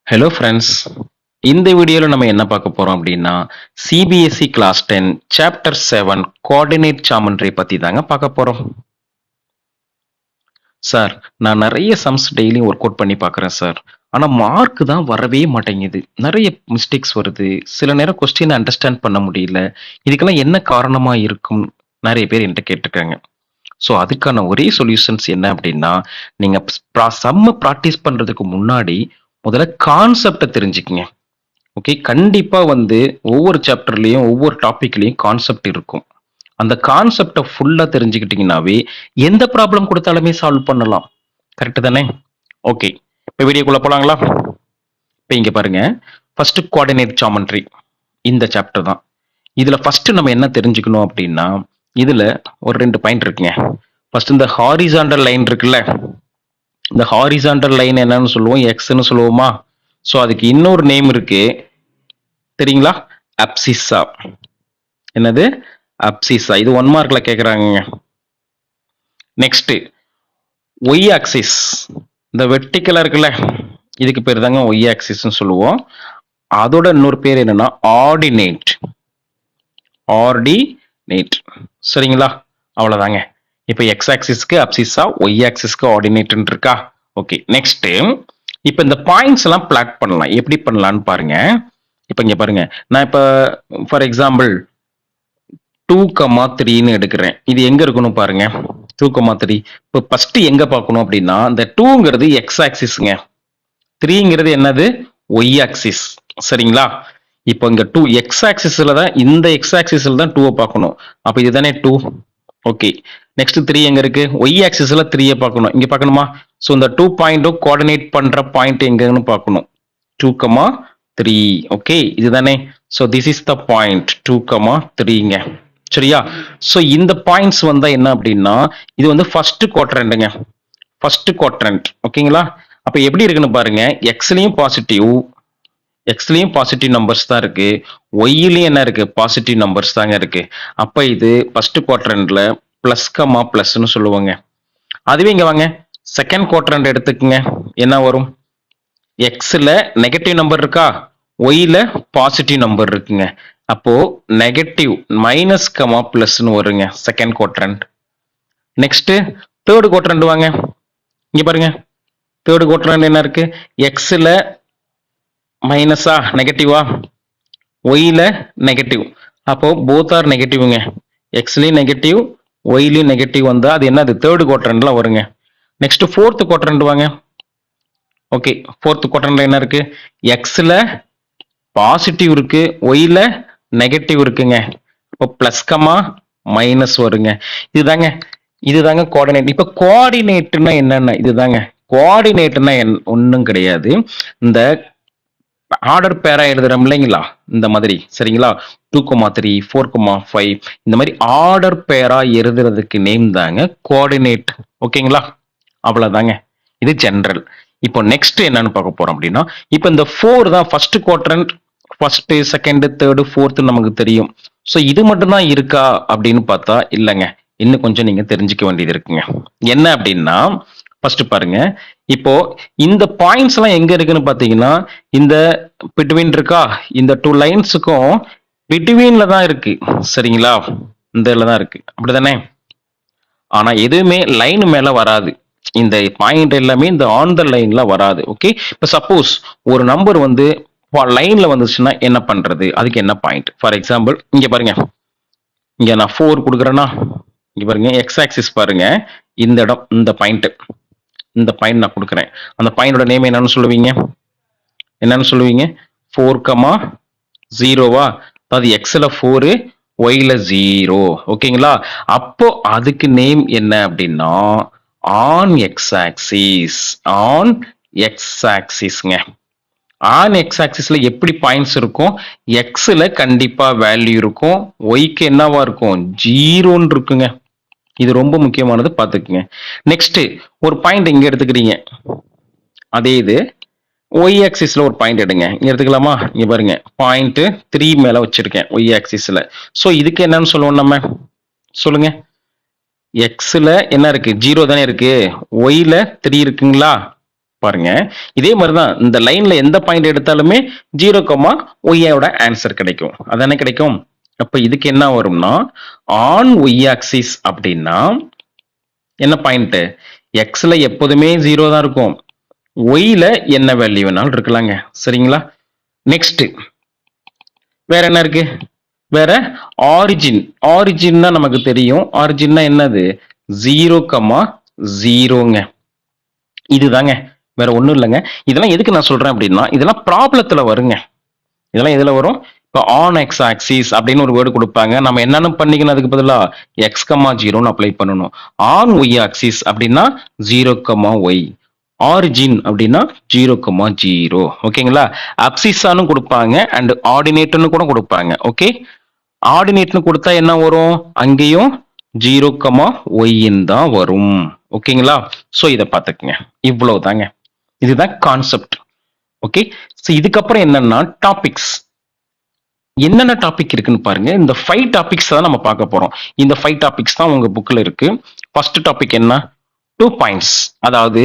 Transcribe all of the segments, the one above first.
Hello friends. இந்த வீடியோல நம்ம என்ன பார்க்க போறோம் அப்படின்னா, CBSE class 10 chapter 7 coordinate geometry பத்தி தாங்க பார்க்க போறோம். சார், நான் நிறைய சம்ஸ் டெய்லியும் ஒர்க் அவுட் பண்ணி பார்க்குறேன் சார். ஆனா மார்க் தான் வரவே மாட்டேங்குது. நிறைய மிஸ்டேக்ஸ் வருது. சில நேரம் கொஸ்டின அண்டர்ஸ்டாண்ட் பண்ண முடியல. இதுக்கெல்லாம் என்ன காரணமா இருக்கும்? நிறைய பேர் என்கிட்ட கேட்டுருக்காங்க. ஸோ அதுக்கான ஒரே சொல்யூஷன்ஸ் என்ன அப்படின்னா, நீங்க சம்ம பிராக்டிஸ் பண்றதுக்கு முன்னாடி முதல்ல கான்செப்ட்ட தெரிஞ்சுக்கங்க. ஓகே. கண்டிப்பா ஒவ்வொரு சாப்டர்லயும், ஒவ்வொரு டாபிக்லயும் கான்செப்ட் இருக்கும். அந்த கான்செப்ட்ட ஃபுல்லா தெரிஞ்சுக்கிட்டீங்கன்னாவே, எந்த ப்ராப்ளம் குடுத்தாலுமே சால்வ் பண்ணலாம். கரெக்ட் தானே? ஓகே. இப்ப வீடியோக்குள்ள போலாங்களா? இப்ப இங்க பாருங்க. ஃபர்ஸ்ட் கோஆர்டினேட் ஜியோமெட்ரி இந்த சாப்டர் தான். இதுல ஃபர்ஸ்ட் நம்ம என்ன தெரிஞ்சுக்கணும் அப்படின்னா, இதுல ஒரு 2 பாயிண்ட் இருக்குங்க. ஃபர்ஸ்ட் இந்த ஹாரிசான்டல் லைன் இருக்குல்ல, இந்த ஹாரிசான்டல் லைன் என்னன்னு சொல்லுவோம்? எக்ஸ்ன்னு சொல்லுவோமா? ஸோ அதுக்கு இன்னொரு நேம் இருக்கு. தெரியுங்களா? அப்சிஸா. என்னது? அப்சிஸா. இது 1 மார்க்ல கேக்குறாங்க. Next Y axis. இந்த வெர்டிகலா இருக்குல்ல, இதுக்கு பேர் தாங்க ஒய் ஆக்சிஸ்னு சொல்லுவோம். அதோட இன்னொரு பேர் என்னன்னா ஆர்டினேட். ஆர்டினேட். சரிங்களா? அவ்வளவுதாங்க. இப்ப எக்ஸ் ஆக்சிஸ்க்கு அப்சிஸா, ஒய் ஆக்சிஸ்க்கு ஆர்டினேட் இருக்கா? ஓகே. நெக்ஸ்ட் இப்ப இந்த பாயிண்ட்ஸ் எல்லாம் பிளாட் பண்ணலாம். எப்படி பண்ணலாம்னு பாருங்க. இப்ப இங்க பாருங்க. நான் இப்ப ஃபார் எக்ஸாம்பிள் 2,3ன்னு எடுக்கிறேன். இது எங்க இருக்கணும் பாருங்க. 2,3. இப்போ ஃபர்ஸ்ட் எங்க பார்க்கணும் அப்படின்னா, இந்த 2ங்கிறது எக்ஸ் ஆக்சிஸ்ங்க. 3ங்கிறது என்னது? Y axis. சரிங்களா? இப்போ இங்க 2 எக்ஸ் ஆக்சிஸ்ல தான், இந்த எக்ஸ் ஆக்சிஸ்ல தான் 2 பார்க்கணும். அப்ப இதுதானே 2. ஓகே. நெக்ஸ்ட் 3 எங்க இருக்கு? ஒய் ஆக்சிஸ்ல 3 பார்க்கணும். இங்க பார்க்கணுமா? ஸோ இந்த 2 பாயிண்ட்டும் கோஆர்டினேட் பண்ற பாயிண்ட் எங்கன்னு பார்க்கணும். 2,3. ஓகே. இதுதானே? So this is the point 2,3ங்க. சரியா? சோ இந்த பாயிண்ட்ஸ் வந்தா என்ன அப்படின்னா, இது ஃபர்ஸ்ட் குவாட்ரண்ட்ங்க. First quadrant. ஓகேங்களா? அப்ப எப்படி இருக்குன்னு பாருங்க. எக்ஸ்லயும் பாசிட்டிவ் நம்பர்ஸ் தான் இருக்கு. ஒய்லயும் என்ன இருக்கு? பாசிட்டிவ் நம்பர்ஸ் தாங்க இருக்கு. அப்ப இது ஃபர்ஸ்ட் குவாட்ரண்ட்ல பிளஸ் கமா பிளஸ்ன்னு சொல்லுவாங்க. அதுவே இங்க வாங்க. செகண்ட் குவாட்ரண்ட் எடுத்துக்கங்க. என்ன வரும்? எக்ஸ்ல நெகட்டிவ் நம்பர் இருக்கா? ஒய்ல பாசிட்டிவ் நம்பர் இருக்குங்க. அப்போ நெகட்டிவ் மைனஸ் கமா பிளஸ்னு வருங்க second quadrant. Next third quadrant வாங்க. இங்க பாருங்க. தேர்ட் குவாட்ரண்ட் என்ன இருக்கு? எக்ஸ்ல மைனஸா நெகட்டிவா, ஒய்ல நெகட்டிவ். அப்போ போத் ஆர் நெகட்டிவ்ங்க. எக்ஸ்லயும் நெகட்டிவ், ஒய்லயும் நெகட்டிவ் வந்தா அது என்னது? தேர்ட் குவாட்ரண்ட்ல வருங்க. நெக்ஸ்ட் ஃபோர்த் குவாட்ரண்ட் வாங்க. ஓகே. ஃபோர்த் குவாட்ரண்ட்ல என்ன இருக்கு? எக்ஸ்ல பாசிட்டிவ் இருக்கு, ஒய்ல நெகட்டிவ் இருக்குங்க. இப்போ பிளஸ் கமா மைனஸ் வருங்க. இதுதாங்க கோஆர்டினேட். இப்ப கோஆர்டினேட்னா என்னன்னா இதுதாங்க. கோஆர்டினேட்னா ஒன்றும் கிடையாது. இந்த ஆர்டர் பேரா எழுதுறோம் இல்லைங்களா? இந்த மாதிரி. சரிங்களா? 2,3, 4,5 இந்த மாதிரி ஆர்டர் பேரா எழுதுறதுக்கு நேம் தாங்க கோஆர்டினேட். ஓகேங்களா? அவ்வளவுதாங்க. இது ஜெனரல். இப்போ நெக்ஸ்ட் என்னன்னு பார்க்க போறோம் அப்படின்னா, இப்போ இந்த 4 தான் first quadrant. First, second, third, fourth நமக்கு தெரியும். ஸோ இது மட்டும் தான் இருக்கா அப்படின்னு பார்த்தா இல்லைங்க. இன்னும் கொஞ்சம் நீங்க தெரிஞ்சுக்க வேண்டியது இருக்குங்க. என்ன அப்படின்னா, ஃபர்ஸ்ட் பாருங்க. இப்போ இந்த பாயிண்ட்ஸ் எல்லாம் எங்க இருக்குன்னு பாத்தீங்கன்னா, இந்த பிட்வீன் இருக்கா? இந்த 2 லைன்ஸுக்கும் பிட்வீன்ல தான் இருக்கு. சரிங்களா? இந்த இதுல தான் இருக்கு. அப்படிதானே? ஆனா எதுவுமே லைன் மேல வராது. இந்த பாயிண்ட் எல்லாமே இந்த ஆன் த லைன்ல வராது. ஓகே. இப்ப சப்போஸ் ஒரு நம்பர் லைன்ல வந்துச்சுன்னா என்ன பண்றது? அதுக்கு என்ன பாயிண்ட்? ஃபார் எக்ஸாம்பிள் இங்க பாருங்க. இங்க நான் 4 கொடுக்குறேன்னா, இங்க பாருங்க எக்ஸ் ஆக்சிஸ் பாருங்க. இந்த இடம், இந்த பாயிண்ட், இந்த பாயிண்ட் நான் கொடுக்குறேன். அந்த பாயிண்டோட நேம் என்னன்னு சொல்லுவீங்க? 4,0வா? அதாவது எக்ஸ்ல 4, ஒய்ல 0. ஓகேங்களா? அப்போ அதுக்கு நேம் என்ன அப்படின்னா on x axis. On x ஆக்சிஸ்ங்க. ஆன் எக்ஸ் ஆக்சிஸ்ல எப்படி பாயிண்ட்ஸ் இருக்கும்? எக்ஸ்ல கண்டிப்பா வேல்யூ இருக்கும். ஒய்க்கு என்னவா இருக்கும்? 0ன்னு இருக்குங்க. இது ரொம்ப முக்கியமானது, பாத்துக்குங்க. நெக்ஸ்ட் ஒரு பாயிண்ட் இங்க எடுத்துக்கிறீங்க. அதே இது ஒய் ஆக்சிஸ்ல ஒரு பாயிண்ட் எடுங்க. இங்க எடுத்துக்கலாமா? இங்க பாருங்க. பாயிண்ட் 3 மேல வச்சிருக்கேன் ஒய் ஆக்சிஸ்ல. சோ இதுக்கு என்னன்னு சொல்லுவோம் நம்ம? சொல்லுங்க. எக்ஸ்ல என்ன இருக்கு? 0 தானே இருக்கு. ஒய்ல 3 இருக்குங்களா? பாருங்க. இதே மாதிரி தான் இந்த லைன்ல எந்த பாயிண்ட் எடுத்தாலுமே 0, ஒய்யோட ஆன்சர் கிடைக்கும். அதானே கிடைக்கும். அப்ப இதுக்கு என்ன வரும்னா ஆன் ஒய் ஆக்சிஸ் அப்படின்னா என்ன பாயிண்ட்? எக்ஸ்ல எப்போதுமே 0 தான் இருக்கும். ஒய்ல என்ன வேல்யூ வேணாலும் இருக்கலாங்க. சரிங்களா? நெக்ஸ்ட் வேற என்ன இருக்கு? வேற ஆரிஜின். ஆரிஜின்னா நமக்கு தெரியும். ஆரிஜின்னா என்னது? 0,0ங்க. இதுதாங்க. வேற ஒண்ணும் இல்லைங்க. இதெல்லாம் எதுக்கு நான் சொல்றேன் அப்படின்னா இதெல்லாம் ப்ராப்ளத்துல வருங்க. இதெல்லாம் எதுல வரும்? இப்போ ஆன் எக்ஸ் ஆக்சிஸ் அப்படின்னு ஒரு வேர்டு கொடுப்பாங்க. நம்ம என்னென்ன பண்ணிக்கணும்? அதுக்கு பதிலா எக்ஸ் கமா ஜீரோன்னு அப்ளை பண்ணணும். ஆன் ஒய் ஆக்சிஸ் அப்படின்னா 0, ஒய். ஆரிஜின் அப்படின்னா 0,0. ஓகேங்களா? அப்சிஸான்னு கொடுப்பாங்க அண்ட் ஆர்டினேட்னு கூட கொடுப்பாங்க. ஓகே, ஆர்டினேட்னு கொடுத்தா என்ன வரும்? அங்கேயும் 0, ஒய்ன்னு தான் வரும். ஓகேங்களா? ஸோ இதை பார்த்துக்குங்க. இவ்வளவுதாங்க. இதுதான் கான்செப்ட். ஓகே, ஸோ இதுக்கப்புறம் என்னன்னா டாபிக்ஸ். என்னென்ன டாபிக் இருக்குன்னு பாருங்க. இந்த 5 டாபிக்ஸ் தான் நம்ம பார்க்க போறோம். இந்த 5 டாபிக்ஸ் தான் உங்க புக்ல இருக்கு. ஃபர்ஸ்ட் டாபிக் என்ன? 2 பாயிண்ட்ஸ். அதாவது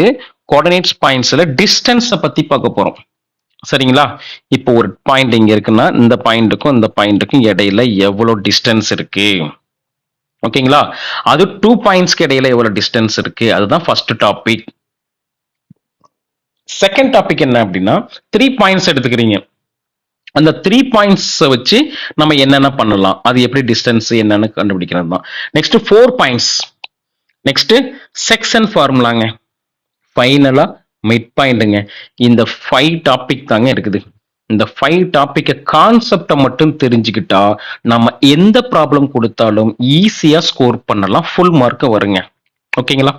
கோஆர்டினேட்ஸ் பாயிண்ட்ஸ்ல டிஸ்டன்ஸை பத்தி பார்க்க போறோம். சரிங்களா? இப்போ ஒரு பாயிண்ட் இங்க இருக்குன்னா இந்த பாயிண்ட்டுக்கும் இந்த பாயிண்ட்டுக்கும் இடையில எவ்வளவு டிஸ்டன்ஸ் இருக்கு? ஓகேங்களா? அது 2 பாயிண்ட்ஸ்க்கு இடையில எவ்வளவு டிஸ்டன்ஸ் இருக்கு? அதுதான் ஃபர்ஸ்ட் டாபிக். செகண்ட் டாபிக் என்ன அப்படின்னா 3 பாயிண்ட்ஸ் எடுத்துக்கிறீங்க. அந்த 3 பாயிண்ட்ஸ் வச்சு நம்ம என்னென்ன பண்ணலாம், அது எப்படி டிஸ்டன்ஸ் என்னன்னு கண்டுபிடிக்கிறது தான். Next 4 points. நெக்ஸ்ட் செக்ஷன் ஃபார்முலாங்க. ஃபைனலா மிட் பாயிண்ட்ங்க. இந்த 5 டாபிக் தாங்க இருக்குது. இந்த 5 டாபிக் கான்செப்டை மட்டும் தெரிஞ்சுக்கிட்டா நம்ம எந்த ப்ராப்ளம் கொடுத்தாலும் ஈஸியா ஸ்கோர் பண்ணலாம். ஃபுல் மார்க் வருங்க. ஓகேங்களா?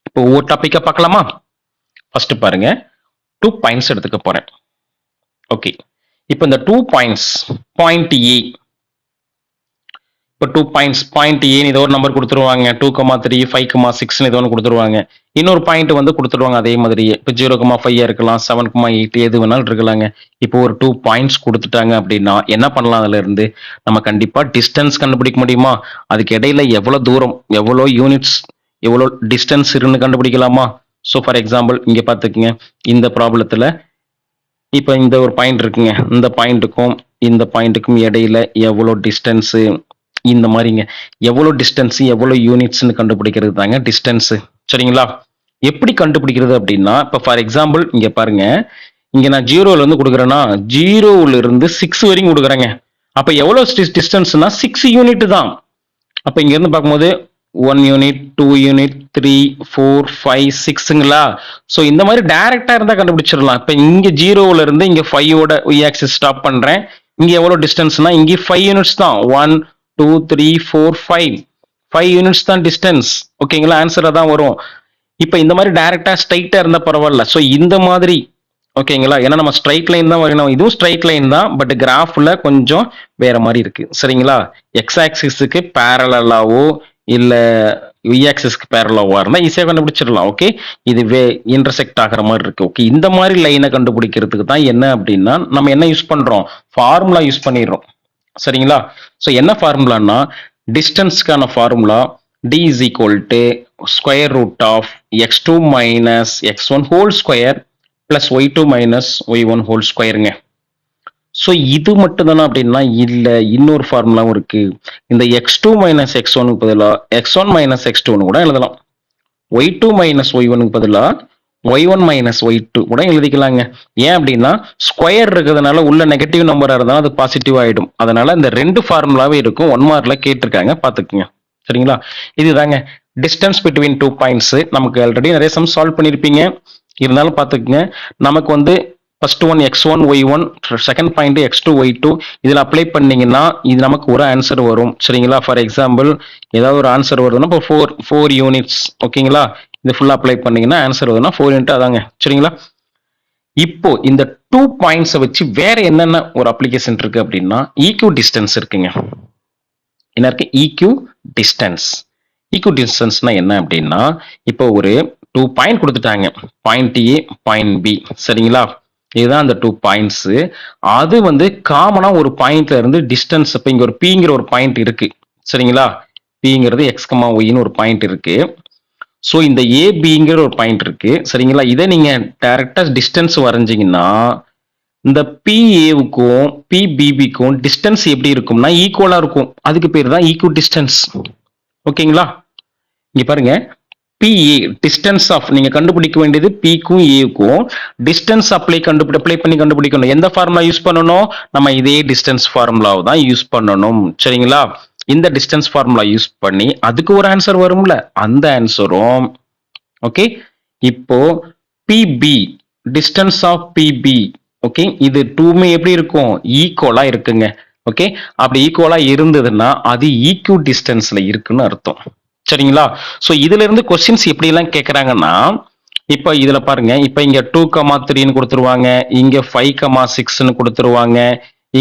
இப்போ ஒவ்வொரு டாபிக்கா பார்க்கலாமா? ஃபர்ஸ்ட் பாருங்க, 2 பாயிண்ட்ஸ் எடுத்துக்க போறேன். ஓகே, இப்போ இந்த 2 பாயிண்ட்ஸ், பாயிண்ட் ஏ. இப்போ 2 பாயிண்ட்ஸ், பாயிண்ட் ஏ ஏதோ ஒரு நம்பர் கொடுத்துருவாங்க. 2,3, 5,6 ஏதோ ஒன்று கொடுத்துருவாங்க. இன்னொரு பாயிண்ட் வந்து கொடுத்துருவாங்க அதே மாதிரி. இப்போ 0,5 இருக்கலாம், 7,8 எது வேணாலும் இருக்கலாங்க. இப்போ ஒரு 2 பாயிண்ட்ஸ் கொடுத்துட்டாங்க அப்படின்னா என்ன பண்ணலாம்? அதுல இருந்து நம்ம கண்டிப்பா டிஸ்டன்ஸ் கண்டுபிடிக்க முடியுமா? அதுக்கு இடையில எவ்வளவு தூரம், எவ்வளோ யூனிட்ஸ், எவ்வளோ டிஸ்டன்ஸ் இருக்குன்னு கண்டுபிடிக்கலாமா? ஸோ ஃபார் எக்ஸாம்பிள் இங்க பார்த்துக்குங்க. இந்த ப்ராப்ளத்துல இப்போ இந்த ஒரு பாயிண்ட் இருக்குங்க. இந்த பாயிண்ட்டுக்கும் இந்த பாயிண்ட்டுக்கும் இடையில எவ்வளோ டிஸ்டன்ஸ், இந்த மாதிரிங்க. எவ்வளோ டிஸ்டன்ஸ், எவ்வளோ யூனிட்ஸ்னு கண்டுபிடிக்கிறது தாங்க டிஸ்டன்ஸ். சரிங்களா? எப்படி கண்டுபிடிக்கிறது அப்படின்னா இப்போ ஃபார் எக்ஸாம்பிள் இங்க பாருங்க. இங்க நான் 0ல இருந்து கொடுக்குறேன்னா 0ல இருந்து 6 வரைக்கும் கொடுக்குறேங்க. அப்ப எவ்வளவு டிஸ்டன்ஸ்னா 6 யூனிட் தான். அப்ப இங்க இருந்து பார்க்கும்போது 1 யூனிட், 2 யூனிட், 3, 4, 5, 6ங்களா? ஸோ இந்த மாதிரி டைரக்டா இருந்தா கண்டுபிடிச்சிடலாம். இப்ப இங்க 0ல இருந்து இங்க 5ஓட ஒய் ஆக்சிஸ் ஸ்டாப் பண்றேன். இங்க எவ்வளவு டிஸ்டன்ஸ்னா இங்க 5 யூனிட்ஸ் தான். 1, 2, 3, 4, 5 யூனிட்ஸ் தான் டிஸ்டன்ஸ். ஓகேங்களா? ஆன்சரா தான் வரும். இப்ப இந்த மாதிரி டைரக்டா ஸ்ட்ரைட்டா இருந்தா பரவாயில்ல. ஸோ இந்த மாதிரி ஓகேங்களா? ஏன்னா நம்ம ஸ்ட்ரைட் லைன் தான் வரையணும். இதுவும் ஸ்ட்ரைட் லைன் தான், பட் கிராஃப்ல கொஞ்சம் வேற மாதிரி இருக்கு. சரிங்களா? எக்ஸ் ஆக்சிஸுக்கு பேரலாவோ இல்ல ஒய் ஆக்சிஸ்க்கு பேரலாவா இருந்தா ஈஸியா கண்டுபிடிச்சிடலாம். ஓகே, இது இன்டர்செக்ட் ஆகிற மாதிரி இருக்கு. ஓகே, இந்த மாதிரி லைனை கண்டுபிடிக்கிறதுக்கு தான் என்ன அப்படின்னா நம்ம என்ன யூஸ் பண்றோம்? ஃபார்முலா யூஸ் பண்ணிடுறோம். சரிங்களா? ஸோ என்ன ஃபார்முலான்னா டிஸ்டன்ஸ்க்கான formula d is equal to square root of x2 minus x1 whole square plus y2 minus y1 whole squareங்க. ஸோ இது மட்டும் தானே அப்படின்னா இல்ல, இன்னொரு ஃபார்முலாவும் இருக்கு. இந்த x2 minus x1க்கு பதிலா x1 minus x2ன்னு கூட எழுதலாம். y2 minus y1க்கு பதிலா y1 minus y2 கூட எழுதிக்கலாங்க. ஏன் அப்படின்னா ஸ்கொயர் இருக்கிறதுனால உள்ள நெகட்டிவ் நம்பரா இருந்தாலும் அது பாசிட்டிவ் ஆயிடும். அதனால இந்த 2 ஃபார்முலாவே இருக்கும். 1 மார்க்ல கேட்டிருக்காங்க, பாத்துக்குங்க. சரிங்களா? இதுதாங்க டிஸ்டன்ஸ் பிட்வீன் 2 பாயிண்ட்ஸ். நமக்கு ஆல்ரெடி நிறைய சம் சால்வ் பண்ணிருப்பீங்க, இருந்தாலும் பாத்துக்குங்க. நமக்கு வந்து first one x1 y1, second point x2 y2 இதுல அப்ளை பண்ணீங்கன்னா இது நமக்கு ஒரு ஆன்சர் வரும். சரிங்களா? ஃபார் எக்ஸாம்பிள் ஏதாவது ஒரு ஆன்சர் வருதுன்னா இப்போ 4 யூனிட்ஸ். ஓகேங்களா? இது ஃபுல்லா அப்ளை பண்ணீங்கன்னா ஆன்சர் வருதுன்னா 4 யூனிட் அதாங்க. சரிங்களா? இப்போ இந்த 2 பாயிண்ட்ஸை வச்சு வேற என்னென்ன ஒரு அப்ளிகேஷன் இருக்கு அப்படின்னா ஈக்யூ டிஸ்டன்ஸ் இருக்குங்க. என்ன இருக்கு? EQ distance. ஈக்யூ டிஸ்டன்ஸ்னா என்ன அப்படின்னா இப்போ ஒரு 2 பாயிண்ட் கொடுத்துட்டாங்க. Point A, point B. சரிங்களா? இதுதான் அந்த 2 பாயிண்ட்ஸ். அது வந்து காமனா ஒரு பாயிண்ட்ல இருந்து டிஸ்டன்ஸ். இப்போ இங்க ஒரு பிங்கிற ஒரு பாயிண்ட் இருக்கு. சரிங்களா? பிங்கிறது எக்ஸ் கமா ஒய்னு ஒரு பாயிண்ட் இருக்கு. ஸோ இந்த ஏபிங்கிற ஒரு பாயிண்ட் இருக்கு சரிங்களா. இதை நீங்க டைரக்டா டிஸ்டன்ஸ் வரைஞ்சீங்கன்னா இந்த பிஏவுக்கும் பிபிபிக்கும் டிஸ்டன்ஸ் எப்படி இருக்கும்னா ஈக்குவலா இருக்கும். அதுக்கு பேர் தான் ஈக்குவல் டிஸ்டன்ஸ். ஓகேங்களா. இங்க பாருங்க, பிஏ டிஸ்டன்ஸ் ஆஃப் நீங்க கண்டுபிடிக்க வேண்டியது பிக்கும் ஏக்கும் டிஸ்டன்ஸ் அப்ளை பண்ணி கண்டுபிடிக்கணும். எந்த ஃபார்முலா யூஸ் பண்ணணும்? நம்ம இதே டிஸ்டன்ஸ் ஃபார்முலாவை தான் யூஸ் பண்ணணும் சரிங்களா. இந்த டிஸ்டன்ஸ் ஃபார்முலா யூஸ் பண்ணி அதுக்கு ஒரு ஆன்சர் வரும்ல, அந்த ஆன்சரும் ஓகே. இப்போ PB distance of PB okay, இது டூமே எப்படி இருக்கும்? ஈக்குவலா இருக்குங்க. ஓகே, அப்படி ஈக்குவலா இருந்ததுன்னா அது ஈக்யூ டிஸ்டன்ஸ்ல இருக்குன்னு அர்த்தம் சரிங்களா. சோ இதுல இருந்து கொஸ்டின்ஸ் எப்படி எல்லாம் கேக்குறாங்கன்னா, இப்ப இதுல பாருங்க, இப்ப இங்க 2,3ன்னு கொடுத்துருவாங்க, இங்க 5,6ன்னு கொடுத்துருவாங்க,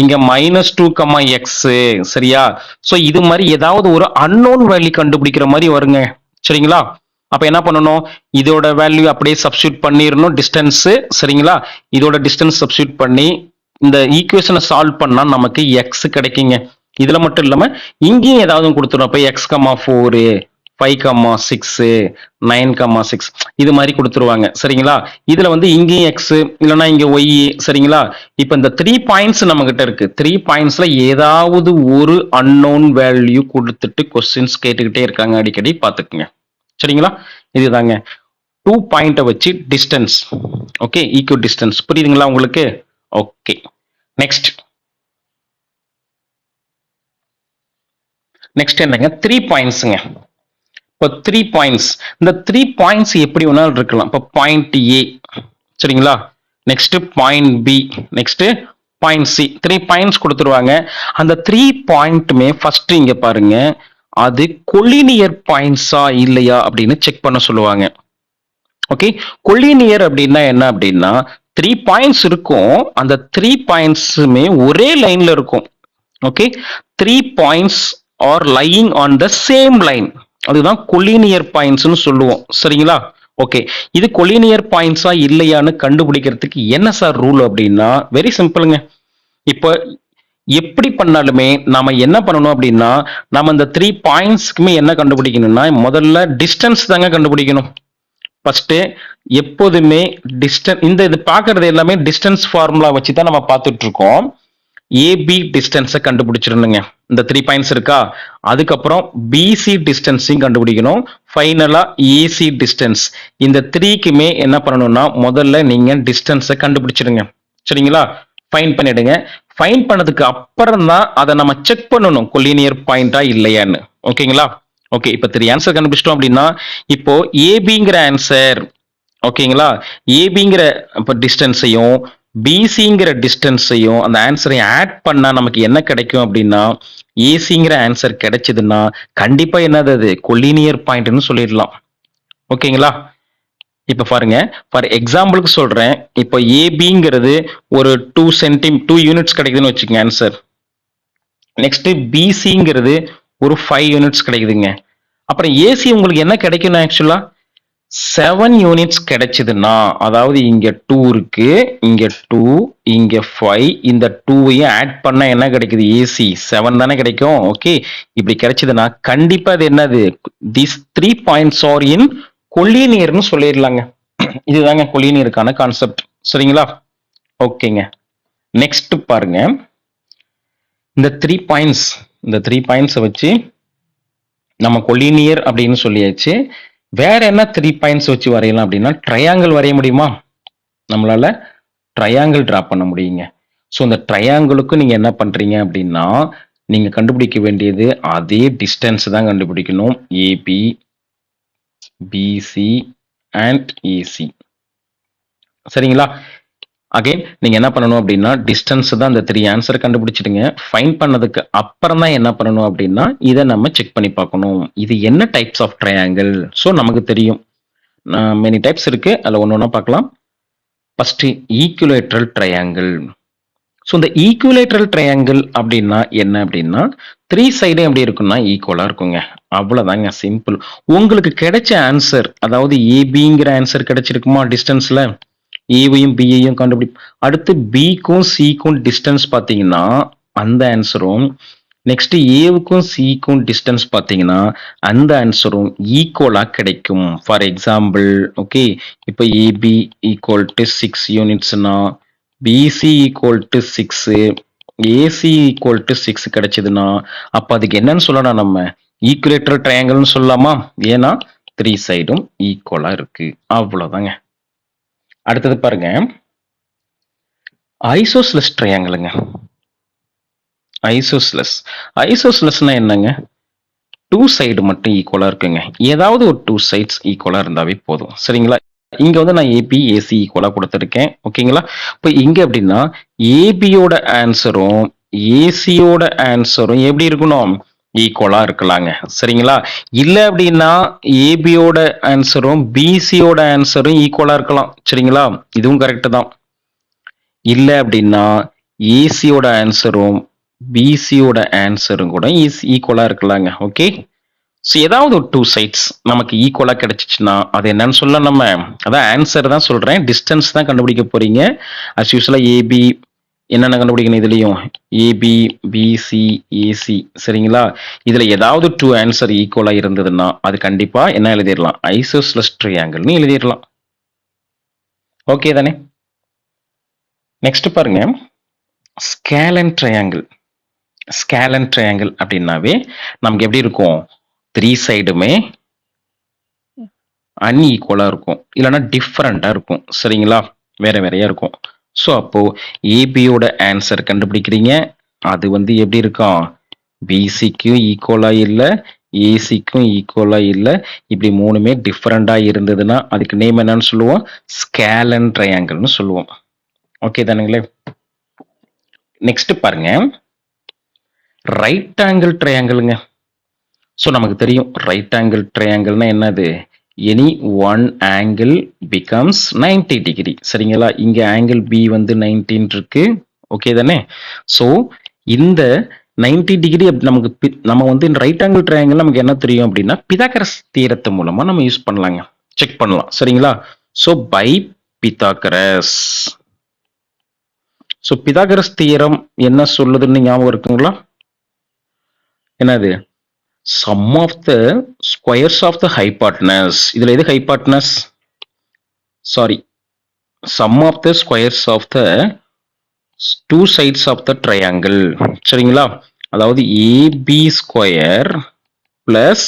இங்க -2, x சரியா. சோ இது மாதிரி ஏதாவது ஒரு அன்னோன் வேல்யூ கண்டுபிடிக்கிற மாதிரி வருங்க சரிங்களா. அப்ப என்ன பண்ணணும்? இதோட வேல்யூ அப்படியே சப்ஸ்டியூட் பண்ணிடணும் டிஸ்டன்ஸ் சரிங்களா. இதோட டிஸ்டன்ஸ் சப்ஸ்டியூட் பண்ணி இந்த ஈக்குவேஷனை சால்வ் பண்ணா நமக்கு எக்ஸ் கிடைக்குங்க. இதுல மட்டும் இல்லாம இங்கேயும் ஏதாவது கொடுத்துரும். அப்ப x,4 5,6 9,6 இது மாதிரி கொடுத்துருவாங்க சரிங்களா. இதுல வந்து இங்கேயும் எக்ஸ் இல்லைன்னா இங்க ஒய் சரிங்களா. இப்ப இந்த 3 பாயிண்ட்ஸ் நம்ம கிட்ட இருக்கு. 3 பாயிண்ட்ஸ்ல ஏதாவது ஒரு அன்னோன் வேல்யூ கொடுத்துட்டு கொஸ்டின்ஸ் கேட்டுக்கிட்டே இருக்காங்க, அடிக்கடி பாத்துக்குங்க சரிங்களா. இதுதாங்க 2 பாயிண்ட வச்சு டிஸ்டன்ஸ் ஓகே, ஈக்குவல் டிஸ்டன்ஸ். புரியுதுங்களா உங்களுக்கு? ஓகே, நெக்ஸ்ட் என்னங்க 3 பாயிண்ட்ஸ்ங்க. இப்போ 3 பாயிண்ட்ஸ், இந்த 3 பாயிண்ட்ஸ் எப்படி வேணாலும் இருக்கலாம். இப்போ பாயிண்ட் ஏ சரிங்களா, next point B, next point C. 3 points கொடுத்துருவாங்க. அந்த 3 பாயிண்ட்டுமே ஃபர்ஸ்ட் இங்க பாருங்க, அது கொலினியர் பாயிண்ட்ஸா இல்லையா அப்படின்னு செக் பண்ண சொல்லுவாங்க. ஓகே, கொலினியர் அப்படின்னா என்ன அப்படின்னா 3 பாயிண்ட்ஸ் இருக்கும், அந்த 3 பாயிண்ட்ஸுமே ஒரே லைன்ல இருக்கும். Okay, 3 points are lying on the same line, அதுதான் கொலினியர் பாயிண்ட்ஸ்னு சொல்லுவோம் சரிங்களா. ஓகே, இது கொலினியர் பாயிண்ட்ஸா இல்லையான்னு கண்டுபிடிக்கிறதுக்கு என்ன சார் ரூல் அப்படின்னா வெரி சிம்பிளுங்க. இப்போ எப்படி பண்ணாலுமே நாம என்ன பண்ணணும் அப்படின்னா, நம்ம இந்த 3 பாயிண்ட்ஸ்க்குமே என்ன கண்டுபிடிக்கணும்னா முதல்ல டிஸ்டன்ஸ் தாங்க கண்டுபிடிக்கணும். ஃபர்ஸ்ட் எப்போதுமே டிஸ்டன்ஸ், இந்த இது பார்க்கறது எல்லாமே டிஸ்டன்ஸ் ஃபார்முலா வச்சு தான் நம்ம பார்த்துட்டு இருக்கோம். ஏபி டிஸ்டன்ஸை கண்டுபிடிச்சிடணுங்க. இந்த 3 பாயிண்ட்ஸ் இருக்கா, அதுக்கப்புறம் பிசி டிஸ்டன்ஸையும் கண்டுபிடிக்கணும், ஃபைனலா ஏசி டிஸ்டன்ஸ். இந்த 3க்குமே என்ன பண்ணணும்னா முதல்ல நீங்க டிஸ்டன்ஸை கண்டுபிடிச்சிடுங்க சரிங்களா. ஃபைன் பண்ணிடுங்க. ஃபைன் பண்ணதுக்கு அப்புறம் தான் அதை நம்ம செக் பண்ணணும் கொலினியர் பாயிண்டா இல்லையான்னு. ஓகேங்களா. ஓகே, இப்போ 3 ஆன்சர் கண்டுபிடிச்சிட்டோம் அப்படின்னா இப்போ ஏபிங்கிற ஆன்சர் ஓகேங்களா, ஏபிங்கிற இப்போ டிஸ்டன்ஸையும் பிசிங்கிற டிஸ்டன்ஸையும் அந்த ஆன்சரையும் ஆட் பண்ணா நமக்கு என்ன கிடைக்கும் அப்படின்னா ஏசிங்கிற ஆன்சர் கிடைச்சதுன்னா கண்டிப்பா என்னது அது கொலினியர் பாயிண்ட்னு சொல்லிடலாம். ஓகேங்களா. இப்ப பாருங்க, ஃபார் எக்ஸாம்பிளுக்கு சொல்றேன், இப்போ ஏபிங்கிறது ஒரு 2 யூனிட்ஸ் கிடைக்குதுன்னு வச்சுக்கோங்க ஆன்சர். நெக்ஸ்ட் பிசிங்கிறது ஒரு 5 யூனிட்ஸ் கிடைக்குதுங்க. அப்புறம் ஏசி உங்களுக்கு என்ன கிடைக்கும்? ஆக்சுவலா 7 யூனிட்ஸ் கிடைச்சதுன்னா, அதாவது இங்க 2 இருக்கு, இங்க 2, இங்க 5, இந்த 2வையும் ஆட் பண்ணா என்ன கிடைக்குது? ஏசி 7 தானே கிடைக்கும். ஓகே, இப்படி கிடைச்சதுன்னா கண்டிப்பா அது என்னது? these 3 points are in கொலினியர்னு சொல்லிடலாங்க. இதுதாங்க கொலினியருக்கான கான்செப்ட் சரிங்களா. ஓகேங்க, நெக்ஸ்ட் பாருங்க, இந்த 3 பாயிண்ட்ஸ் வச்சு நம்ம கொலினியர் அப்படின்னு சொல்லியாச்சு. வேற என்ன 3 பாயிண்ட்ஸ் வச்சு வரையலாம் அப்படின்னா ட்ரையாங்கிள் வரைய முடியுமா? நம்மளால ட்ரையாங்கிள் டிரா பண்ண முடியுங்க. ஸோ இந்த ட்ரையாங்கிளுக்கு நீங்க என்ன பண்றீங்க அப்படின்னா நீங்க கண்டுபிடிக்க வேண்டியது அதே டிஸ்டன்ஸ் தான் கண்டுபிடிக்கணும். ஏபி, பிசி அண்ட் ஏசி சரிங்களா. அகைன் நீங்க என்ன பண்ணணும் அப்படின்னா டிஸ்டன்ஸ் தான் அந்த 3 ஆன்சர் கண்டுபிடிச்சிடுங்க. ஃபைன் பண்ணதுக்கு அப்புறம் தான் என்ன பண்ணணும் அப்படின்னா இதை நம்ம செக் பண்ணி பார்க்கணும், இது என்ன டைப்ஸ் ஆஃப் ட்ரையாங்கிள். ஸோ நமக்கு தெரியும் மெனி டைப்ஸ் இருக்கு, அதில் ஒன்று பார்க்கலாம். First equilateral triangle. ஸோ இந்த ஈக்குலேட்ரல் ட்ரையாங்கிள் அப்படின்னா என்ன அப்படின்னா 3 சைடும் எப்படி இருக்குன்னா ஈக்குவலா இருக்குங்க. அவ்வளவுதாங்க, சிம்பிள். உங்களுக்கு கிடைச்ச ஆன்சர், அதாவது ஏபிங்கிற ஆன்சர் கிடைச்சிருக்குமா டிஸ்டன்ஸ்ல, ஏவையும் பியையும் கண்டுபிடி. அடுத்து பிக்கும் சிக்கும் டிஸ்டன்ஸ் பார்த்தீங்கன்னா அந்த ஆன்சரும் நெக்ஸ்ட் ஏவுக்கும் சிக்கும் டிஸ்டன்ஸ் பார்த்தீங்கன்னா அந்த ஆன்சரும் ஈக்குவலா கிடைக்கும். ஃபார் எக்ஸாம்பிள் ஓகே, இப்போ ஏபி ஈக்குவல் டு 6 யூனிட்ஸ்னா BC equal to 6, AC equal to 6 கிடைச்சதுன்னா அப்ப அதுக்கு என்னன்னு சொல்லலாம், நம்ம ஈக்குவேட்டர் ட்ரையாங்கிள்னு சொல்லலாமா? ஏன்னா 3 சைடும் ஈக்குவலா இருக்கு. அவ்வளவுதாங்க. அடுத்தது பாருங்க, ஐசோஸ்லஸ் ட்ரையாங்கிளுங்க. ஐசோஸ்லஸ்னா என்னங்க? 2 சைடு மட்டும் ஈக்குவலா இருக்குங்க. ஏதாவது ஒரு 2 சைட்ஸ் ஈக்குவலா இருந்தாவே போதும். சரிங்களா? இங்க வந்து நான் ஏபி ஏசி ஈக்குவலா கொடுத்துருக்கேன். ஓகேங்களா? இப்போ இங்க எப்படின்னா ஏபியோட ஆன்சரும் ஏசியோட ஆன்சரும் எப்படி இருக்கணும்? ஈக்குவலா இருக்கலாங்க. சரிங்களா? இல்ல அப்படின்னா ஏபியோட ஆன்சரும் பிசியோட ஆன்சரும் ஈக்குவலா இருக்கலாம். சரிங்களா? இதுவும் கரெக்ட் தான். இல்ல அப்படின்னா ஏசியோட ஆன்சரும் பிசியோட ஆன்சரும் கூட ஈக்குவலா இருக்கலாங்க. ஓகே, ஸோ ஏதாவது ஒரு 2 சைட்ஸ் நமக்கு ஈக்குவலா கிடைச்சிச்சுன்னா அது என்னன்னு சொல்ல, நம்ம அதான் ஆன்சர் தான் சொல்றேன். டிஸ்டன்ஸ் தான் கண்டுபிடிக்க போறீங்க. அஸ் யூஸ்வலா ஏபி என்னென்ன கண்டுபிடிக்கணும் இதுலயும், ஏபி பிசி ஏசி. சரிங்களா? இதுல ஏதாவது 2 ஆன்சர் ஈக்குவலா இருந்ததுன்னா அது கண்டிப்பா என்ன எழுதிடலாம்? ஐசோஸ்லஸ் ட்ரையாங்கிள்னு எழுதிடலாம். ஓகே தானே? நெக்ஸ்ட் பாருங்க, ஸ்கேலன் ட்ரையாங்கிள். ஸ்கேலன் ட்ரையாங்கிள் அப்படின்னாவே நமக்கு எப்படி இருக்கும்? 3 சைடுமே அன்ஈக்குவலா இருக்கும், இல்லைன்னா டிஃப்ரெண்டா இருக்கும். சரிங்களா? வேற வேறையா இருக்கும். ஸோ அப்போ ஏபியோட ஆன்சர் கண்டுபிடிக்கிறீங்க. அது வந்து எப்படி இருக்கும்? பிசிக்கும் ஈக்குவலா இல்லை, ஏசிக்கும் ஈக்குவலா இல்லை, இப்படி மூணுமே டிஃப்ரெண்டா இருந்ததுன்னா அதுக்கு நேம் என்னன்னு சொல்லுவோம்? ஸ்கேலன் ட்ரையாங்கிள்னு சொல்லுவோம். ஓகே தானுங்களே? நெக்ஸ்ட் பாருங்க, ரைட் ஆங்கிள் ட்ரையாங்கிள்ங்க. ஸோ நமக்கு தெரியும் ரைட் ஆங்கிள் ட்ரையாங்கிள்னா என்னது? Any one angle becomes 90 degree. சரிங்களா? இங்க ஆங்கிள் பி வந்து 19 இருக்கு. ஓகே தானே? ஸோ இந்த 90 டிகிரி நமக்கு நம்ம வந்து ரைட் ஆங்கிள் ட்ரையாங்கிள் நமக்கு என்ன தெரியும் அப்படின்னா பிதாகரஸ் தியரத்து மூலமா நம்ம யூஸ் பண்ணலாங்க, செக் பண்ணலாம். சரிங்களா? So by Pythagoras. So Pythagoras theorem என்ன சொல்லுதுன்னு ஞாபகம் இருக்குங்களா? என்னது? sum of the squares of the hypotenuse. இதுல எது hypotenuse? Sorry, sum of the squares of the two sides of the triangle. சரிங்களா? அதாவது AB square plus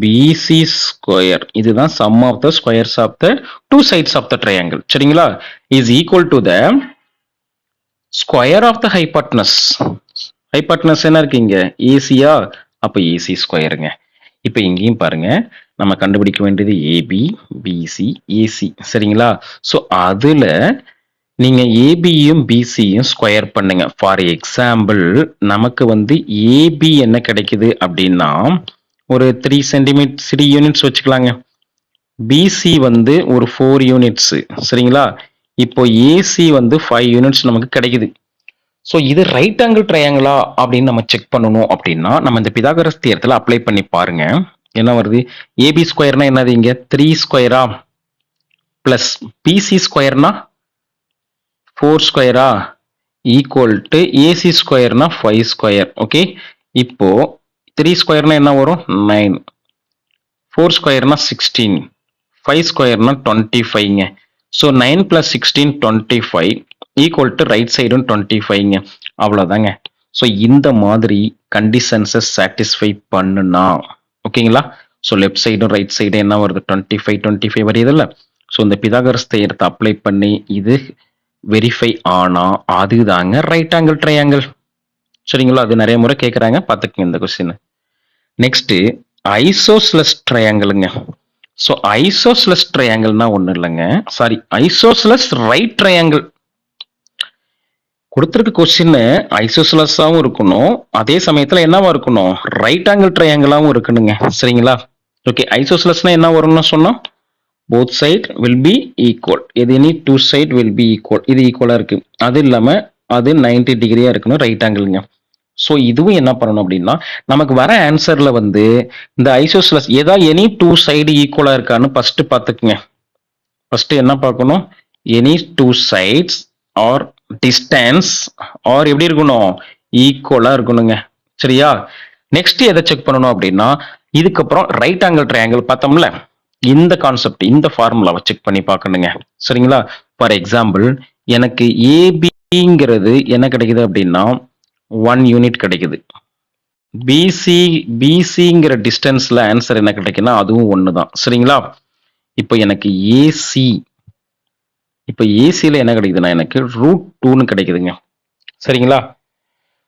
BC square, இதுதான் sum of the squares of the two sides of the triangle. சரிங்களா? is equal to the square of the hypotenuse. hypotenuse என்ன இருக்கு இங்க? Asia? அப்ப AC ஸ்கொயருங்க. இப்ப இங்கேயும் பாருங்க, நம்ம கண்டுபிடிக்க வேண்டியது ஏபி பிசி ஏசி. சரிங்களா? ஸோ அதுல நீங்க ஏபியும் பிசியும் ஸ்கொயர் பண்ணுங்க. ஃபார் எக்ஸாம்பிள் நமக்கு வந்து ஏபி என்ன கிடைக்குது அப்படின்னா ஒரு 3 சென்டிமீட்டர் 3 யூனிட்ஸ் வச்சுக்கலாங்க. பிசி வந்து ஒரு 4 யூனிட்ஸ். சரிங்களா? இப்போ ஏசி வந்து 5 யூனிட்ஸ் நமக்கு கிடைக்குது. ஸோ இது ரைட் ஆங்கிள் ட்ரையாங்கிளா அப்படின்னு நம்ம செக் பண்ணணும் அப்படின்னா நம்ம இந்த பிதாகரஸ் தியரத்துல அப்ளை பண்ணி பாருங்க. என்ன வருது? ஏபி ஸ்கொயர்னா என்னது? இங்க 3 ஸ்கொயரா பிளஸ் பிசி ஸ்கொயர்னா 4 ஸ்கொயரா ஈக்குவல் டு ஏசி ஸ்கொயர்னா 5 ஸ்கொயர். ஓகே, இப்போ 3 ஸ்கொயர்னா என்ன வரும்? 9, 4 ஸ்கொயர்னா 16, 5 ஸ்கொயர்னா 25ங்க. So 9 plus 16 25 equal to right சைடும் 25ங்க. அவ்வளோதாங்க. ஸோ இந்த மாதிரி கண்டிஷன்ஸை சாட்டிஸ்ஃபை பண்ணுனா ஓகேங்களா? ஸோ லெஃப்ட் சைடும் ரைட் சைடும் என்ன வருது? 25 வருதுல்ல? ஸோ இந்த பிதாகரஸ் தியரத்தை அப்ளை பண்ணி இது வெரிஃபை ஆனா அதுதாங்க ரைட் ஆங்கிள் ட்ரையாங்கிள். சரிங்களா? அது நிறைய முறை கேட்குறாங்க, பார்த்துக்குங்க இந்த கொஸ்டின். நெக்ஸ்ட் ஐசோஸ்லஸ் ட்ரையாங்கிளுங்க. ஸோ ஐசோஸ்லஸ் ட்ரையாங்கிள்னா ஒன்றும் இல்லைங்க, சாரி ஐசோஸ்லஸ் ரைட் ட்ரையாங்கிள். கொடுத்துருக்க கொஸ்டின் ஐசோஸ்லஸாகவும் இருக்கணும், அதே சமயத்தில் என்னவா இருக்கணும்? ரைட் ஆங்கிள் ட்ரையாங்கிளாகவும் இருக்கணுங்க. சரிங்களா? ஓகே, ஐசோஸ்லஸ்னா என்ன வரும்னு சொன்னோம்? Both side will be equal. இது any 2 side will be equal. இது ஈக்குவலாக இருக்கு. அது இல்லாமல் அது 90 டிகிரியா இருக்கணும், ரைட் ஆங்கிள்ங்க. ஸோ இதுவும் என்ன பண்ணணும் அப்படின்னா நமக்கு வர ஆன்சர்ல வந்து இந்த ஐசோஸ்லஸ் ஏதாவது எனி 2 சைடு ஈக்குவலா இருக்கான்னு ஃபர்ஸ்ட் பார்த்துக்குங்க. ஃபர்ஸ்ட் என்ன பார்க்கணும்? Any 2 sides are distance are எப்படி இருக்கணும்? ஈக்குவலா இருக்கணுங்க. சரியா? நெக்ஸ்ட் எதை செக் பண்ணணும் அப்படின்னா, இதுக்கப்புறம் ரைட் ஆங்கிள் ட்ரையாங்கிள் பார்த்தோம்ல, இந்த கான்செப்ட், இந்த ஃபார்முலாவை செக் பண்ணி பார்க்கணுங்க. சரிங்களா? ஃபார் எக்ஸாம்பிள், எனக்கு ஏபிங்கிறது என்ன கிடைக்குது அப்படின்னா 1 யூனிட் கிடைக்குது. பிசி பிசிங்கிற டிஸ்டன்ஸ்ல ஆன்சர் என்ன கிடைக்குன்னா அதுவும் 1 தான். சரிங்களா? இப்போ எனக்கு ஏசி, இப்போ ஏசில என்ன கிடைக்குதுன்னா எனக்கு √2ன்னு கிடைக்குதுங்க. சரிங்களா?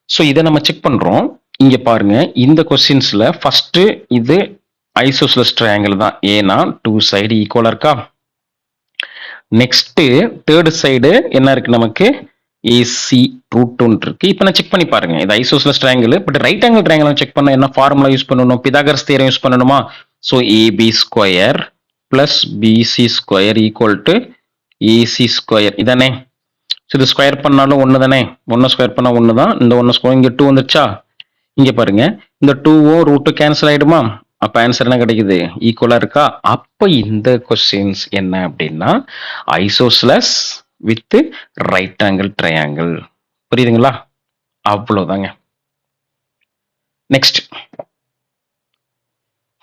ஸோ இதை நம்ம செக் பண்றோம். இங்க பாருங்க, இந்த கொஸ்டின்ஸ்ல ஃபர்ஸ்ட் இது ஐசோஸ்லஸ் ட்ரையாங்கிள் தான். ஏன்னா 2 சைடு ஈக்குவலா இருக்கா. நெக்ஸ்ட் தேர்ட் சைடு என்ன இருக்கு நமக்கு, ஏசி √2 இருக்கு. இப்போ நான் செக் பண்ணி பாருங்க, இது isosceles triangle. But right angle triangle check பண்ண என்ன ஃபார்முலா யூஸ் பண்ணணும்? பிதாகரஸ் தியரம் யூஸ் பண்ணணுமா? So AB square plus BC square equal to AC square. இதானே? ஸோ இது ஸ்கொயர் பண்ணாலும் ஒன்று தானே, 1 ஸ்கொயர் பண்ணால் 1 தான். இந்த 1 ஸ்கொயர் இங்கே 2 வந்துருச்சா? இங்கே பாருங்க, இந்த 2வும் ரூட்டு கேன்சல் ஆயிடுமா? அப்போ ஆன்சர் என்ன கிடைக்குது? ஈக்குவலாக இருக்கா? அப்போ இந்த கொஸ்டின்ஸ் என்ன அப்படின்னா isosceles with right angle triangle. புரியுதுங்களா? அவ்வளோதாங்க. நெக்ஸ்ட்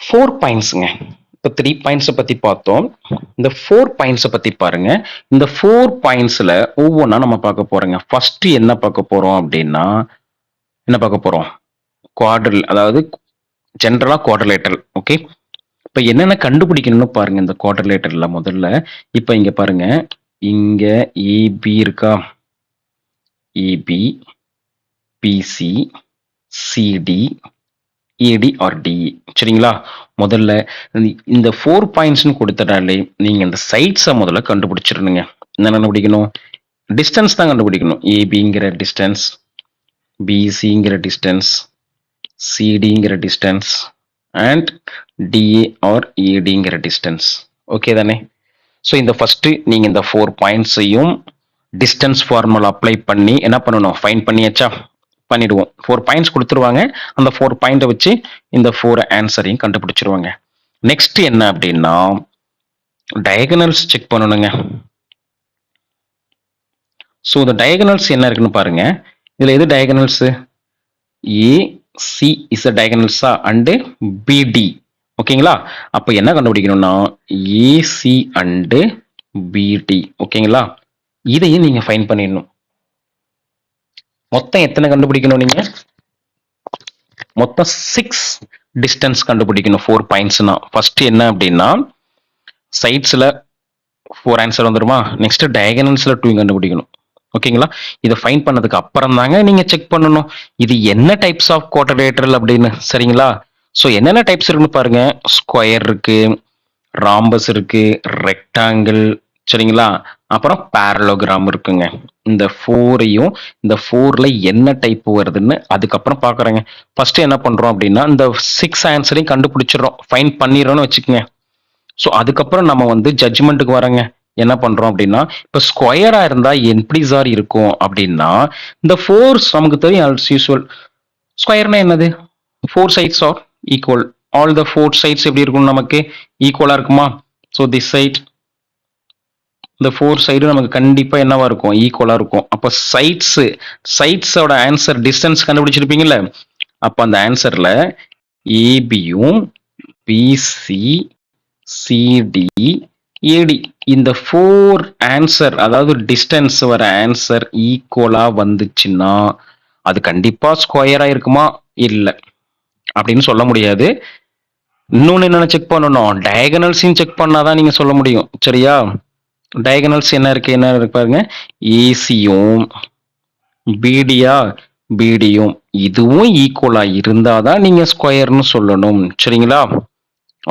4 பாயிண்ட்ஸுங்க. இப்போ 3 பாயிண்ட்ஸை பற்றி பார்த்தோம். இந்த 4 பாயிண்ட்ஸை பற்றி பாருங்க. இந்த 4 பாயிண்ட்ஸில் ஒவ்வொன்றா நம்ம பார்க்க போறோங்க. ஃபர்ஸ்ட் என்ன பார்க்க போறோம் அப்படின்னா, என்ன பார்க்க போறோம்? குவாட்ரல், அதாவது ஜென்ரலா குவாட்ரிலேட்டரல். ஓகே, இப்போ என்னென்ன கண்டுபிடிக்கணும்னு பாருங்க இந்த குவாட்ரிலேட்டரல்ல. முதல்ல இப்போ இங்க பாருங்க, இங்க ஏபி இருக்கா, ஏபி, பிசி, சிடி, ஏடி ஆர் டிஇ. சரிங்களா? முதல்ல இந்த 4 பாயிண்ட்ஸ்னு கொடுத்துட்டாலே நீங்க இந்த சைட்ஸை முதல்ல கண்டுபிடிச்சிடணுங்க. என்ன கண்டுபிடிக்கணும்? டிஸ்டன்ஸ் தான் கண்டுபிடிக்கணும். ஏபிங்கிற டிஸ்டன்ஸ், பிசிங்கிற டிஸ்டன்ஸ், சிடிங்கிற டிஸ்டன்ஸ் அண்ட் டிஏ ஆர் ஏடிங்கிற டிஸ்டன்ஸ். ஓகே தானே? ஸோ இந்த ஃபர்ஸ்ட் நீங்க இந்த 4 பாயிண்ட்ஸையும் டிஸ்டன்ஸ் ஃபார்முலா அப்ளை பண்ணி என்ன பண்ணணும்? ஃபைண்ட் பண்ணியாச்சா? பண்ணிடுவோம். 4 பாயிண்ட்ஸ் கொடுத்துருவாங்க. அந்த 4 பாயிண்ட்டை வச்சு இந்த 4 ஆன்சரையும் கண்டுபிடிச்சிருவாங்க. நெக்ஸ்ட் என்ன அப்படின்னா டயகனல்ஸ் செக் பண்ணணுங்க. ஸோ இந்த டயகனல்ஸ் என்ன இருக்குன்னு பாருங்க. இதுல எது டயகனல்ஸ்? ஏசி இஸ் அ டயகனல்ஸா அண்டு பிடி. ஓகேங்களா? அப்போ என்ன கண்டுபிடிக்கணும்னா ஏசி அண்டு பிடி. ஓகேங்களா? இதையும் நீங்க ஃபைண்ட் பண்ணிடணும். மொத்தம் எத்தனை கண்டுபிடிக்கணும்? நீங்க மொத்தம் 6 டிஸ்டன்ஸ் கண்டுபிடிக்கணும். 4 பாயிண்ட்ஸ்னா ஃபர்ஸ்ட் என்ன அப்படின்னா சைட்ஸ்ல 4 ஆன்சர் வந்துருமா? நெக்ஸ்ட் டயகனல்ஸ்ல 2 கண்டுபிடிக்கணும். ஓகேங்களா? இதை ஃபைண்ட் பண்ணதுக்கு அப்புறம் தாங்க நீங்க செக் பண்ணணும் இது என்ன டைப்ஸ் ஆஃப் குவாட்ரிலேட்டரல் அப்படின்னு. சரிங்களா? ஸோ என்னென்ன டைப்ஸ் இருக்குன்னு பாருங்க. ஸ்கொயர் இருக்கு, ராம்பஸ் இருக்கு, ரெக்டாங்கிள், சரிங்களா? அப்புறம் பேரலோகிராம் இருக்குங்க. இந்த 4ஐயும் இந்த 4ல என்ன டைப் வருதுன்னு அதுக்கப்புறம் பார்க்குறேங்க. ஃபர்ஸ்ட் என்ன பண்றோம் அப்படின்னா இந்த 6 ஆன்சரையும் கண்டுபிடிச்சிடறோம், ஃபைன் பண்ணிடுறோம்னு வச்சுக்கோங்க. ஸோ அதுக்கப்புறம் நம்ம வந்து ஜட்ஜ்மெண்ட்டுக்கு வரங்க. என்ன பண்றோம் அப்படின்னா இப்போ ஸ்கொயரா இருந்தா எப்படி சார் இருக்கும் அப்படின்னா இந்த 4 நமக்கு தெரியும் ஆஸ் யூஸ்வல். ஸ்கொயர்னா என்னது? 4 sides are equal. All the 4 sides எப்படி இருக்கும்? நமக்கு ஈக்குவலா இருக்குமா? ஸோ திஸ் சைட், இந்த 4 சைடும் நமக்கு கண்டிப்பா என்னவா இருக்கும்? ஈக்குவலா இருக்கும். அப்போ சைட்ஸோட ஆன்சர் டிஸ்டன்ஸ் கண்டுபிடிச்சிருப்பீங்கல்ல. அப்ப அந்த ஆன்சர்ல ஏபியும் பிசி சிடி ஏடி இந்த 4 ஆன்சர், அதாவது டிஸ்டன்ஸ் வர ஆன்சர் ஈக்குவலா வந்துச்சுன்னா அது கண்டிப்பா ஸ்கொயரா இருக்குமா? இல்ல அப்படின்னு சொல்ல முடியாது. இன்னொன்னு என்னென்ன செக் பண்ணணும்? டயகனல்ஸையும் செக் பண்ணாதான் நீங்க சொல்ல முடியும். சரியா? டயகனல்ஸ் என்ன இருக்கு பாருங்க. ஏசியும் பிடியும் இதுவும் ஈக்குவலா இருந்தாதான் நீங்க ஸ்கொயர்னு சொல்லணும். சரிங்களா?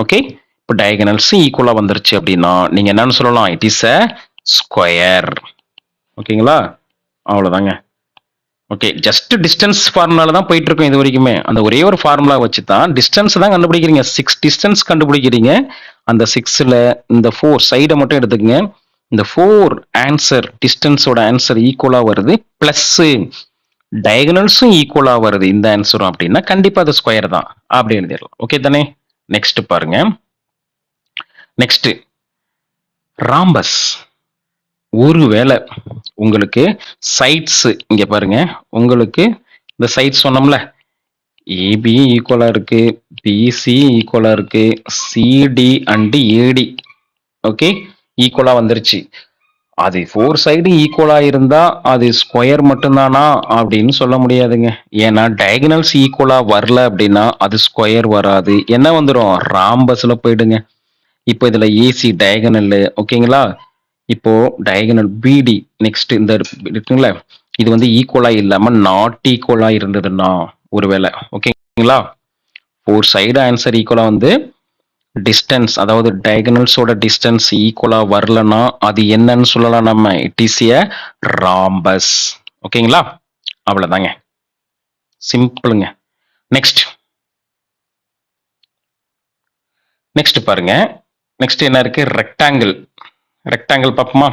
ஓகே, இப்போ டயகனல்ஸ் ஈக்குவலா வந்துருச்சு அப்படின்னா நீங்க என்னன்னு சொல்லலாம்? It is a square. ஓகேங்களா? அவ்வளவுதாங்க. ஓகே, ஜஸ்ட் டிஸ்டன்ஸ் ஃபார்முலால தான் போயிட்டு இருக்கோம் இது வரைக்குமே. அந்த ஒரே ஒரு ஃபார்முலா வச்சு தான் டிஸ்டன்ஸ் தான் கண்டுபிடிக்கிறீங்க. 6 டிஸ்டன்ஸ் கண்டுபிடிக்கிறீங்க. அந்த 6ல இந்த 4 சைடை மட்டும் எடுத்துக்கங்க. இந்த 4 ஆன்சர் டிஸ்டன்ஸோட ஆன்சர் ஈக்குவலா வருது, பிளஸ் டயகனல்ஸும் ஈக்குவலா வருது இந்த ஆன்சரும் அப்படின்னா கண்டிப்பா அது ஸ்கொயர் தான் அப்படி எழுதிடலாம். ஓகே தானே? நெக்ஸ்ட் பாருங்க. Next rhombus. ஒருவேளை உங்களுக்கு சைட்ஸ் இங்க பாருங்க, உங்களுக்கு இந்த சைட்ஸ் சொன்னோம்ல, ஏபி ஈக்குவலா இருக்கு, பிசி ஈக்குவலா இருக்கு, சிடி அண்ட் ஏடி ஓகே ஈக்குவலா வந்துருச்சு. அது 4 சைடு ஈக்குவலா இருந்தா அது ஸ்கொயர் மட்டும்தானா அப்படின்னு சொல்ல முடியாதுங்க. ஏன்னா டயகனல்ஸ் ஈக்குவலா வரல அப்படின்னா அது ஸ்கொயர் வராது. என்ன வந்துரும்? ராம்பஸ்ல போயிடுங்க. இப்போ இதுல ஏசி டயகனல் ஓகேங்களா? இப்போ டயகனல் பிடி நெக்ஸ்ட் இந்த இருக்குங்களா? இது வந்து ஈக்குவலா இல்லாம நாட் ஈக்குவலா இருந்ததுன்னா ஒருவேளை ஓகேங்களா? 4 சைடு ஆன்சர் ஈக்குவலா வந்து டிஸ்டன்ஸ் அதாவது டயகனல்ஸோட டிஸ்டன்ஸ் ஈக்குவலா வரலன்னா அது என்னன்னு சொல்லலாம் நம்ம இட் இஸ் எ ராம்பஸ் ஓகேங்களா அவ்வளவுதாங்க சிம்பிளுங்க நெக்ஸ்ட் நெக்ஸ்ட் பாருங்க நெக்ஸ்ட் என்ன இருக்கு ரெக்டாங்கிள் ரெக்டாங்கிள் பார்ப்போமா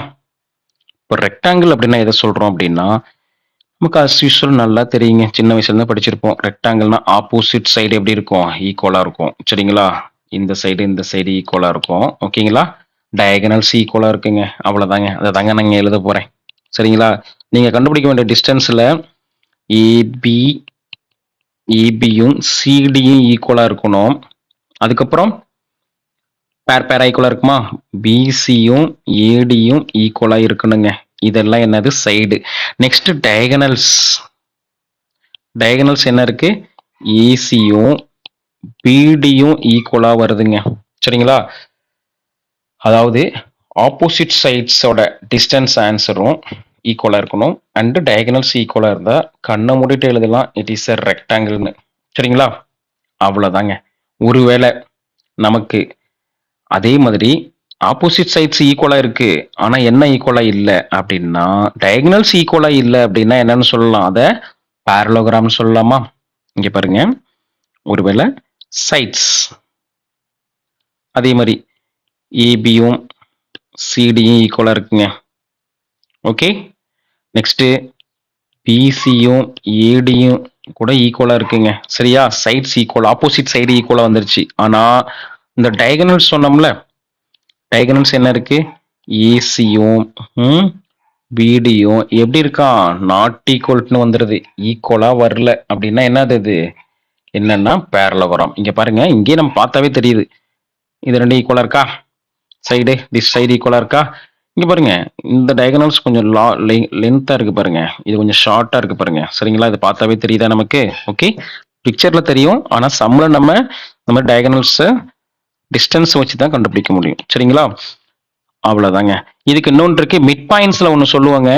இப்போ ரெக்டாங்கிள் அப்படின்னா எதை சொல்றோம் அப்படின்னா நமக்கு அஸ் யூஸ்வல் நல்லா தெரியுங்க சின்ன வயசுல இருந்து படிச்சிருப்போம் ரெக்டாங்கிள்னா ஆப்போசிட் சைடு எப்படி இருக்கும் ஈக்குவலா இருக்கும் சரிங்களா இந்த சைடு ஈக்குவலா இருக்கும் ஓகேங்களா டயகனல்ஸ் ஈக்குவலா இருக்குங்க அவ்வளவுதாங்க அதை தாங்க நான் எழுத போறேன் சரிங்களா நீங்க கண்டுபிடிக்க வேண்டிய டிஸ்டன்ஸ்ல ஏபி ஏபியும் சிடியும் ஈக்குவலா இருக்கணும் அதுக்கப்புறம் பேர் ஈக்குவலா இருக்குமா பிசியும் ஏடியும் ஈக்குவலா இருக்கணுங்க இதெல்லாம் என்னது சைடு நெக்ஸ்ட் டயகனல்ஸ் டயகனல்ஸ் என்ன இருக்கு ஏசியும் பிடியும் ஈக்குவலா வருதுங்க சரிங்களா அதாவது ஆப்போசிட் சைட்ஸோட டிஸ்டன்ஸ் ஆன்சரும் ஈக்குவலா இருக்கணும் அண்ட் டயகனல்ஸ் ஈக்குவலா இருந்தா கண்ணை மூடிட்டு எழுதலாம் இட் இஸ் எ ரெக்டாங்கிள்னு சரிங்களா அவ்வளவுதாங்க ஒருவேளை நமக்கு அதே மாதிரி ஆப்போசிட் சைட்ஸ் ஈக்குவலா இருக்கு ஆனா என்ன ஈக்குவலா இல்ல அப்படின்னா டயகனல்ஸ் ஈக்குவலா இல்ல அப்படின்னா என்னன்னு சொல்லலாம் அத பேரலோகிராம் சொல்லலாமா இங்க பாருங்க ஒருவேளை சைட்ஸ் அதே மாதிரி ஏபியும் சிடியும் ஈக்குவலா இருக்குங்க ஓகே நெக்ஸ்ட் பிசியும் ஏடியும் கூட ஈக்குவலா இருக்குங்க சரியா சைட்ஸ் ஈக்குவல் ஆப்போசிட் சைடு ஈக்குவலா வந்துருச்சு ஆனா இந்த டயகனல்ஸ் சொன்னோம்ல டயகனல்ஸ் என்ன இருக்கு ஏசியும் பிடியும் எப்படி இருக்கான் நாட் ஈக்குவல்னு வந்துருது ஈக்குவலா வரல அப்படின்னா என்னது இது என்னன்னா பேரலோகிராம் இங்க பாருங்க இங்கே நம்ம பார்த்தாவே தெரியுது இது ரெண்டு ஈக்குவலா இருக்கா சைடு திஸ் சைடு ஈக்குவலா இருக்கா இங்க பாருங்க இந்த டயகனல்ஸ் கொஞ்சம் லென்த்தா இருக்கு பாருங்க இது கொஞ்சம் ஷார்ட்டா இருக்கு பாருங்க சரிங்களா இது பார்த்தாவே தெரியுதா நமக்கு ஓகே பிக்சர்ல தெரியும் ஆனா சம்ல நம்ம டயகனல்ஸ் டிஸ்டன்ஸ் வச்சு தான் கண்டுபிடிக்க முடியும் சரிங்களா அவ்வளவுதாங்க இதுக்கு இன்னொன்று இருக்கு மிட் பாயிண்ட்ஸ்ல ஒன்று சொல்லுவாங்க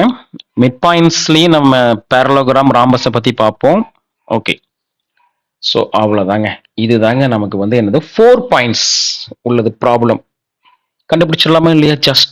மிட் பாயிண்ட்ஸ்லயும் நம்ம பேரலோகிராம் ராம்பஸை பத்தி பார்ப்போம் ஓகே ஸோ அவ்வளவுதாங்க இதுதாங்க நமக்கு வந்து என்னது 4 பாயிண்ட்ஸ் உள்ளது ப்ராப்ளம் கண்டுபிடிச்சிடலாமா இல்லையா ஜஸ்ட்